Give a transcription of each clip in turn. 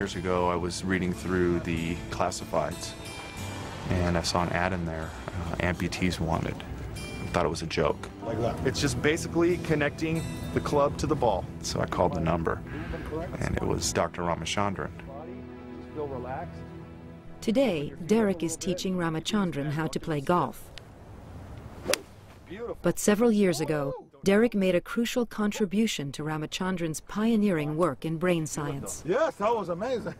Years ago, I was reading through the classifieds, and I saw an ad in there, amputees wanted. I thought it was a joke. Like that. It's just basically connecting the club to the ball. So I called the number, and it was Dr. Ramachandran. Still relaxed. Today, Derek is teaching Ramachandran how to play golf. But several years ago, Derek made a crucial contribution to Ramachandran's pioneering work in brain science. Yes, that was amazing.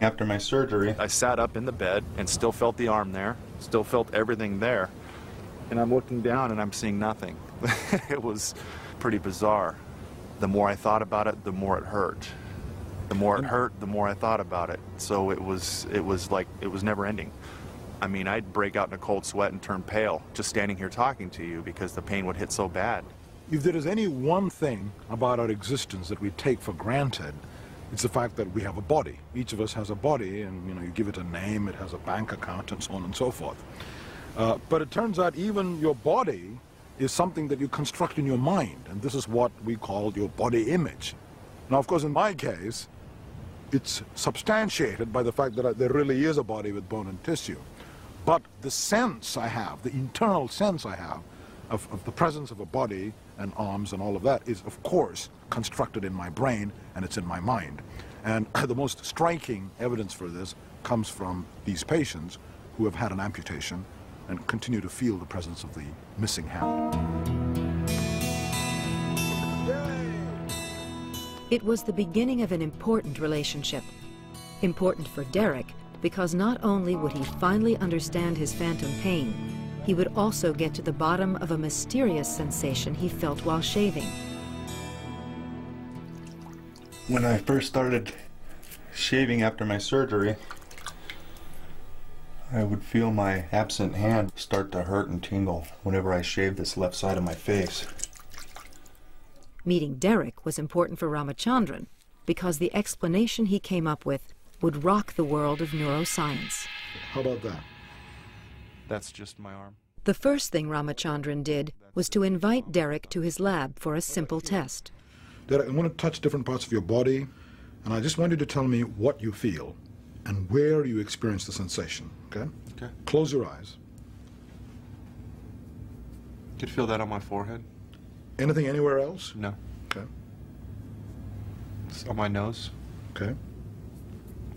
After my surgery, I sat up in the bed and still felt the arm there, still felt everything there. And I'm looking down and I'm seeing nothing. It was pretty bizarre. The more I thought about it, the more it hurt. The more it hurt, the more I thought about it. So it was like, it was never ending. I mean, I'd break out in a cold sweat and turn pale just standing here talking to you because the pain would hit so bad. If there is any one thing about our existence that we take for granted, it's the fact that we have a body. Each of us has a body, and you give it a name, it has a bank account, and so on and so forth. But it turns out even your body is something that you construct in your mind, and this is what we call your body image. Now, of course, in my case, it's substantiated by the fact that there really is a body with bone and tissue. But the sense I have, the internal sense I have of the presence of a body and arms and all of that is, of course, constructed in my brain, and it's in my mind. And the most striking evidence for this comes from these patients who have had an amputation and continue to feel the presence of the missing hand. It was the beginning of an important relationship. Important for Derek because not only would he finally understand his phantom pain, he would also get to the bottom of a mysterious sensation he felt while shaving. When I first started shaving after my surgery, I would feel my absent hand start to hurt and tingle whenever I shaved this left side of my face. Meeting Derek was important for Ramachandran because the explanation he came up with would rock the world of neuroscience. How about that? That's just my arm. The first thing Ramachandran did was to invite Derek to his lab for a simple test. Derek, I'm going to touch different parts of your body, and I just want you to tell me what you feel and where you experience the sensation, okay? Okay. Close your eyes. Could feel that on my forehead. Anything anywhere else? No. Okay. It's on my nose, Okay.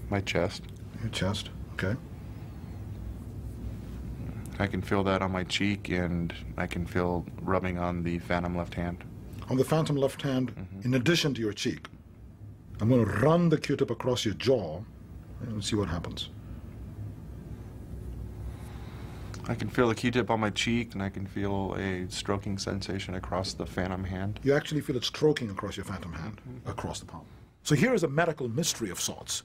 my chest. Your chest. Okay. I can feel that on my cheek, and I can feel rubbing on the phantom left hand. On the phantom left hand, in addition to your cheek, I'm going to run the Q-tip across your jaw and see what happens. I can feel the Q-tip on my cheek, and I can feel a stroking sensation across the phantom hand. You actually feel it stroking across your phantom hand, across the palm. So here is a medical mystery of sorts.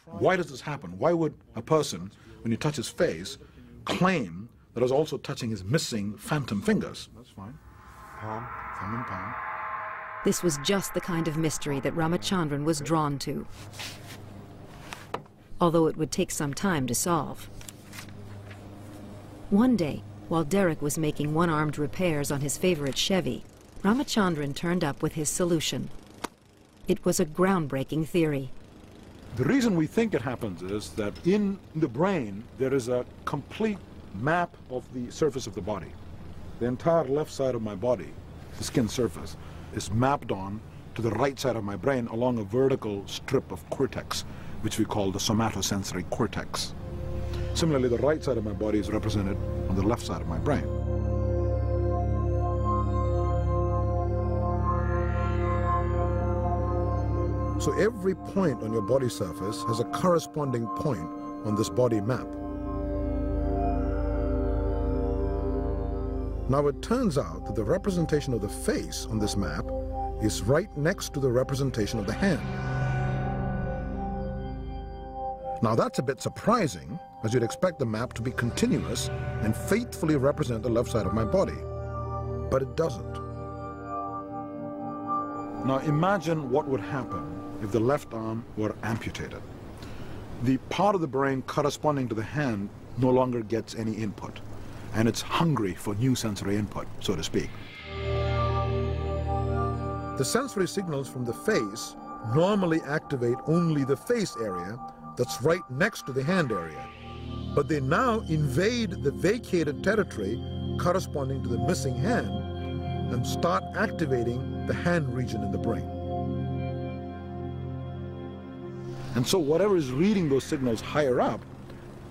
Why does this happen? Why would a person, when you touch his face, claim that I was also touching his missing phantom fingers? That's fine. Palm. Thumb and palm. This was just the kind of mystery that Ramachandran was drawn to, although it would take some time to solve. One day, while Derek was making one-armed repairs on his favorite Chevy, Ramachandran turned up with his solution. It was a groundbreaking theory. The reason we think it happens is that in the brain there is a complete map of the surface of the body. The entire left side of my body, the skin surface, is mapped on to the right side of my brain along a vertical strip of cortex, which we call the somatosensory cortex. Similarly, the right side of my body is represented on the left side of my brain. So every point on your body surface has a corresponding point on this body map. Now it turns out that the representation of the face on this map is right next to the representation of the hand. Now that's a bit surprising, as you'd expect the map to be continuous and faithfully represent the left side of my body. But it doesn't. Now imagine what would happen if the left arm were amputated. The part of the brain corresponding to the hand no longer gets any input, and it's hungry for new sensory input, so to speak. The sensory signals from the face normally activate only the face area that's right next to the hand area, but they now invade the vacated territory corresponding to the missing hand and start activating the hand region in the brain. And so whatever is reading those signals higher up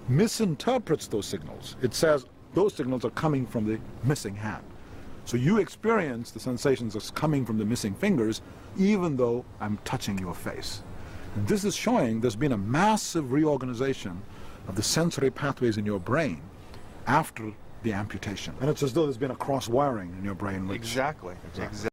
misinterprets those signals. It says those signals are coming from the missing hand. So you experience the sensations that's coming from the missing fingers even though I'm touching your face. And this is showing there's been a massive reorganization of the sensory pathways in your brain after the amputation. And it's as though there's been a cross-wiring in your brain. Exactly.